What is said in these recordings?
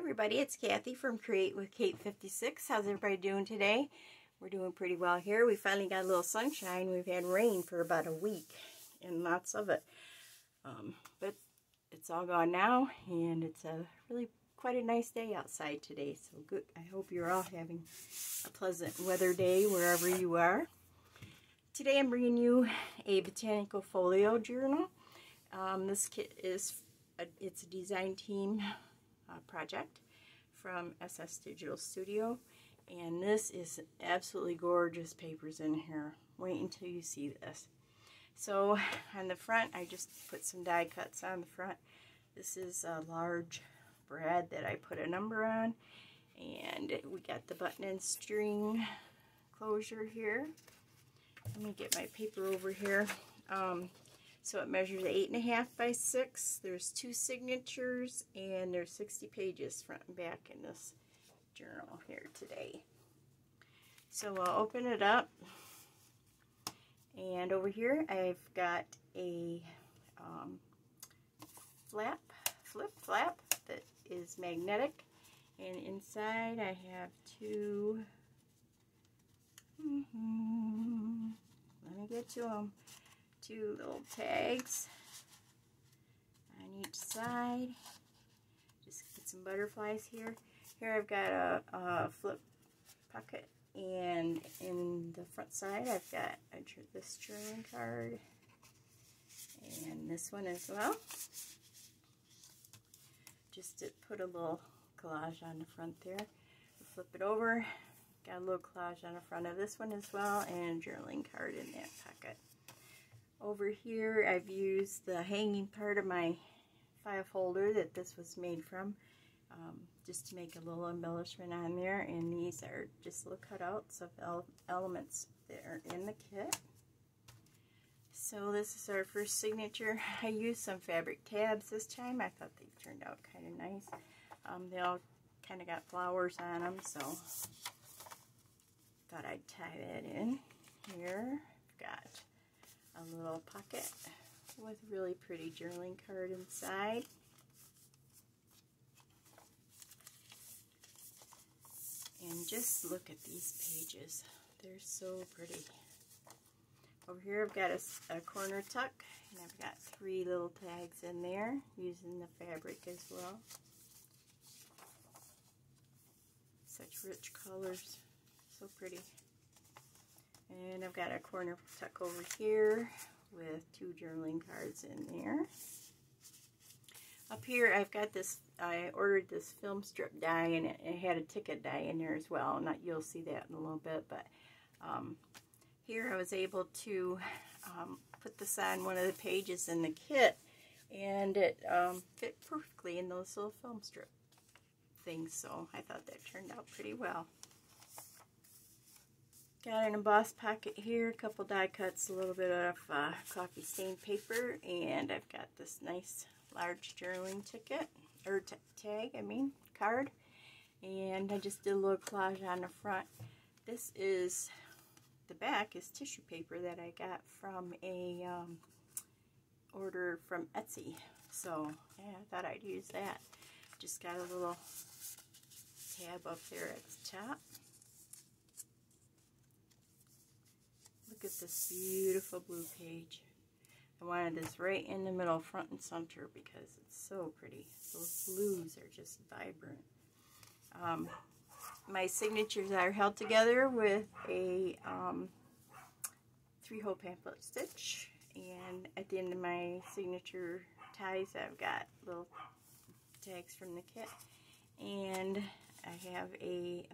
everybody, it's Kathy from Create with Kate 56. How's everybody doing today? We're doing pretty well here. We finally got a little sunshine. We've had rain for about a week and lots of it. But it's all gone now, and it's really quite a nice day outside today. So good. I hope you're all having a pleasant weather day wherever you are. Today I'm bringing you a Botanical Folio journal. This kit is it's a design team project from SS Digital Studio, and this is absolutely gorgeous papers in here. Wait until you see this. So on the front, I just put some die cuts on the front. This is a large brad that I put a number on, and we got the button and string closure here. Let me get my paper over here. So it measures 8.5 by 6. There's 2 signatures, and there's 60 pages front and back in this journal here today. So I'll open it up, and over here I've got a flip flap that is magnetic, and inside I have 2. Let me get to them. 2 little tags on each side. Just get some butterflies here. Here I've got a flip pocket, and in the front side I've got this journaling card and this one as well. Just to put a little collage on the front there. Flip it over. Got a little collage on the front of this one as well, and a journaling card in that pocket. Over here, I've used the hanging part of my file folder that this was made from, just to make a little embellishment on there. And these are just little cutouts of elements that are in the kit. So this is our first signature. I used some fabric tabs this time. I thought they turned out kind of nice. They all kind of got flowers on them, so thought I'd tie that in here. I've got a little pocket with a really pretty journaling card inside. And just look at these pages. They're so pretty. Over here I've got a corner tuck, and I've got 3 little tags in there using the fabric as well. Such rich colors. So pretty. And I've got a corner tuck over here with 2 journaling cards in there. Up here I've got this, I ordered this film strip die, and it had a ticket die in there as well. You'll see that in a little bit, but here I was able to put this on one of the pages in the kit, and it fit perfectly in those little film strip things, so I thought that turned out pretty well. Got an embossed pocket here, a couple die cuts, a little bit of coffee stained paper, and I've got this nice large journaling ticket, or card, and I just did a little collage on the front. This is, the back is tissue paper that I got from a order from Etsy, so yeah, I thought I'd use that. Just got a little tab up there at the top. Look at this beautiful blue page. I wanted this right in the middle, front and center, because it's so pretty. Those blues are just vibrant. My signatures are held together with a 3-hole pamphlet stitch, and at the end of my signature ties I've got little tags from the kit, and I have the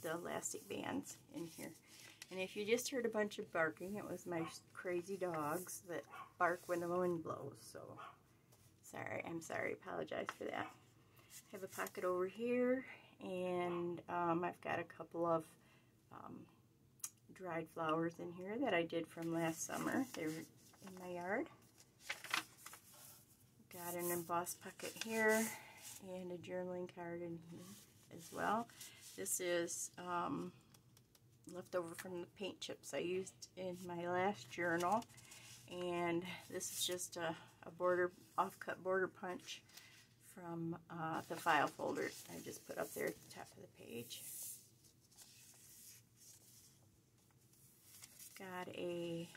elastic bands in here. And if you just heard a bunch of barking, it was my crazy dogs that bark when the wind blows. So, I'm sorry, apologize for that. I have a pocket over here, and I've got a couple of dried flowers in here that I did from last summer. They were in my yard. Got an embossed pocket here, and a journaling card in here as well. This is left over from the paint chips I used in my last journal, and this is just a offcut border punch from the file folder I just put up there at the top of the page. Got a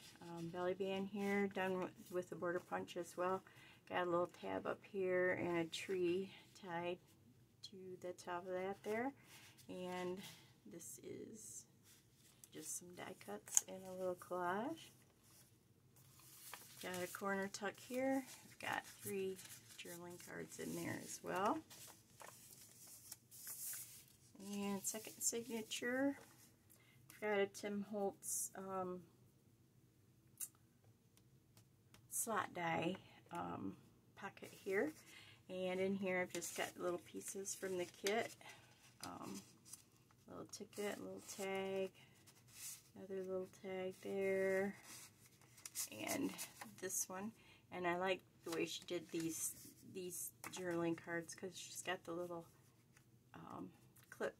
belly band here done with the border punch as well. Got a little tab up here and a tree tied to the top of that there. And this is just some die cuts and a little collage. Got a corner tuck here. I've got 3 journaling cards in there as well. And second signature, I've got a Tim Holtz slot die pocket here. And in here I've just got little pieces from the kit. Little ticket, little tag, another little tag there, and this one. And I like the way she did these journaling cards because she's got the little clip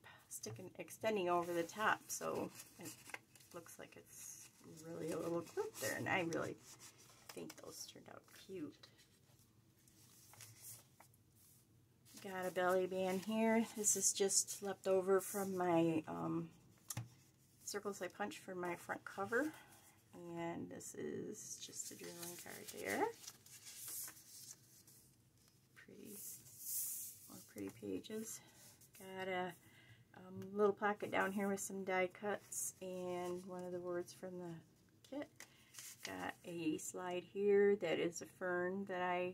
extending over the top, so it looks like it's really a little clip there, and I really think those turned out cute. Got a belly band here. This is just left over from my circles I punched for my front cover. And this is just a journaling card there. More pretty pages. Got a little pocket down here with some die cuts and one of the words from the kit. Got a slide here that is a fern that I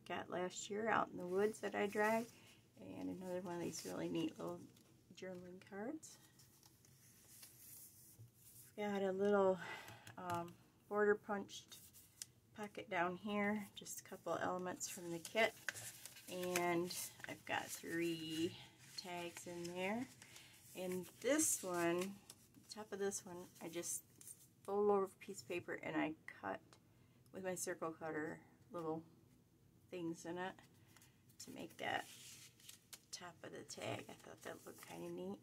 got last year out in the woods that I dried, and another one of these really neat little journaling cards. Got a little border punched pocket down here, just a couple elements from the kit, and I've got 3 tags in there. And this one, the top of this one, I just fold over a piece of paper and I cut with my circle cutter little things in it to make that top of the tag. I thought that looked kind of neat.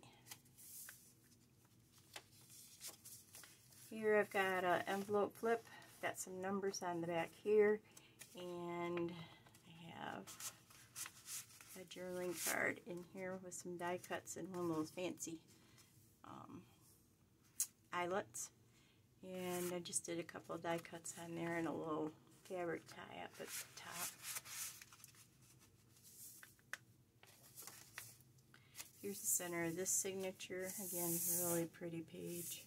Here I've got an envelope flip. I've got some numbers on the back here, and I have a journaling card in here with some die cuts and one of those fancy eyelets. And I just did a couple of die cuts on there and a little fabric tie up at the top. Here's the center of this signature. Again, really pretty page.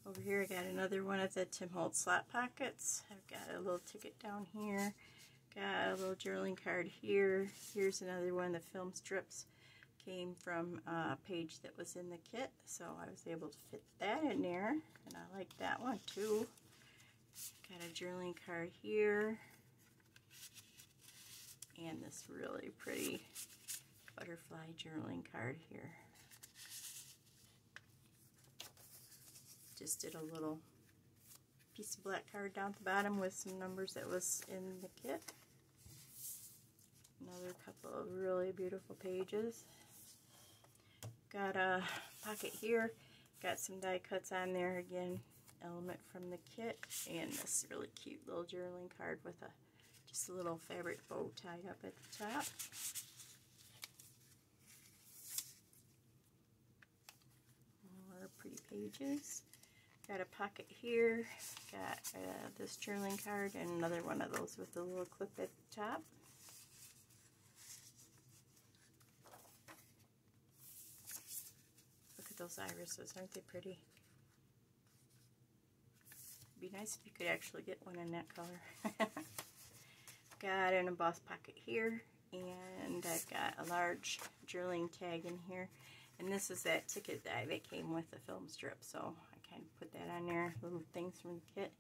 Over here I got another one of the Tim Holtz slot pockets. I've got a little ticket down here. Got a little journaling card here. Here's another one of the film strips. Came from a page that was in the kit, so I was able to fit that in there, and I like that one too. Got a journaling card here, and this really pretty butterfly journaling card here. Just did a little piece of black card down at the bottom with some numbers that was in the kit. Another couple of really beautiful pages. Got a pocket here, got some die cuts on there, again, element from the kit, and this really cute little journaling card with just a little fabric bow tied up at the top. More pretty pages. Got a pocket here, got this journaling card, and another one of those with a little clip at the top. Those irises, aren't they pretty? It'd be nice if you could actually get one in that color. Got an embossed pocket here, and I've got a large journaling tag in here, and this is that ticket die that came with the film strip, so I kind of put that on there, little things from the kit.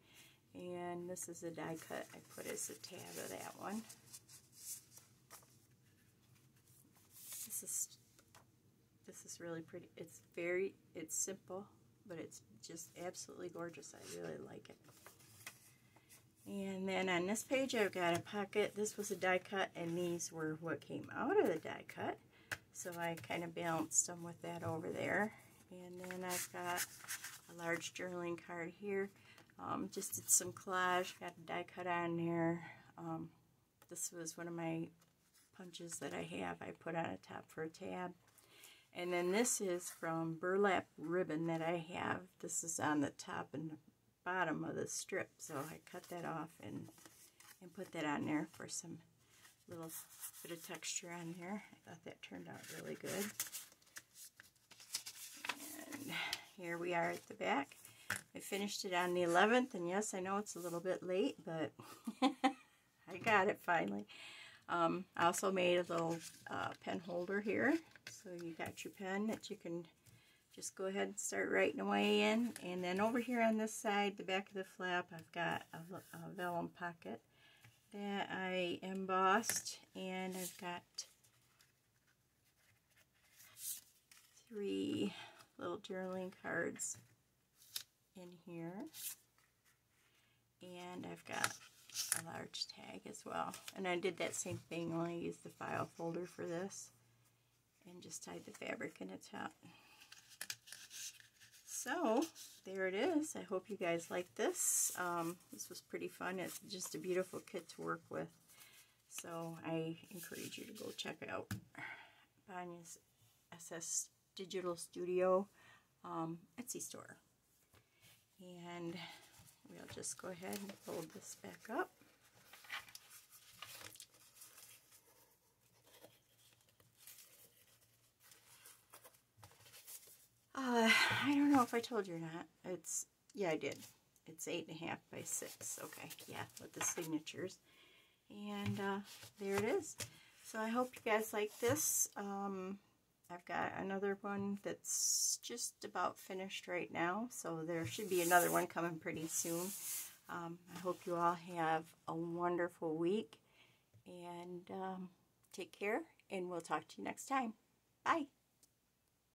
And this is a die cut I put as a tab of that one. This is really pretty. It's simple, but it's just absolutely gorgeous. I really like it. And then on this page I've got a pocket. This was a die cut, and these were what came out of the die cut. So I kind of balanced them with that over there. And then I've got a large journaling card here. Just did some collage, got a die cut on there. This was one of my punches that I have. I put on a top for a tab. And then this is from burlap ribbon that I have. This is on the top and the bottom of the strip. So I cut that off and put that on there for some little bit of texture on there. I thought that turned out really good. And here we are at the back. I finished it on the 11th, and yes, I know it's a little bit late, but I got it finally. I also made a little pen holder here, so you got your pen that you can just go ahead and start writing away in. And then over here on this side, the back of the flap, I've got a vellum pocket that I embossed, and I've got 3 little journaling cards in here, and I've got a large tag as well. And I did that same thing, only used the file folder for this, and just tied the fabric in the top. So there it is. I hope you guys like this. This was pretty fun. It's just a beautiful kit to work with, so I encourage you to go check it out. Banya's SS Digital Studio Etsy store. And we'll just go ahead and fold this back up. I don't know if I told you or not. Yeah, I did. It's 8.5 by 6. Okay, yeah, with the signatures. And there it is. So I hope you guys like this. I've got another one that's just about finished right now, so there should be another one coming pretty soon. I hope you all have a wonderful week, and take care, and we'll talk to you next time. Bye.